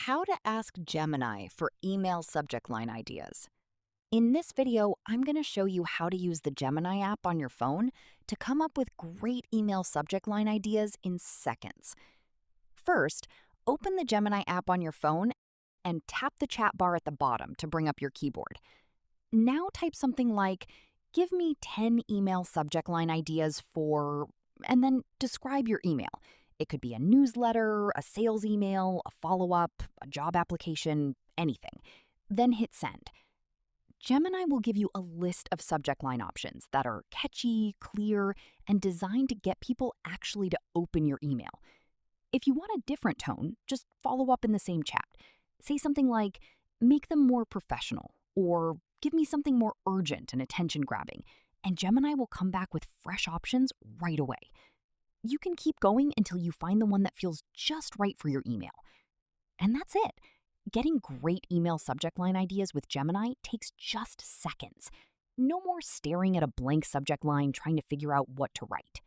How to ask Gemini for email subject line ideas. In this video, I'm going to show you how to use the Gemini app on your phone to come up with great email subject line ideas in seconds. First, open the Gemini app on your phone and tap the chat bar at the bottom to bring up your keyboard. Now type something like, "Give me 10 email subject line ideas for," and then describe your email. It could be a newsletter, a sales email, a follow-up, a job application, anything. Then hit send. Gemini will give you a list of subject line options that are catchy, clear, and designed to get people actually to open your email. If you want a different tone, just follow up in the same chat. Say something like, "Make them more professional," or "Give me something more urgent and attention-grabbing," and Gemini will come back with fresh options right away. You can keep going until you find the one that feels just right for your email. And that's it. Getting great email subject line ideas with Gemini takes just seconds. No more staring at a blank subject line trying to figure out what to write.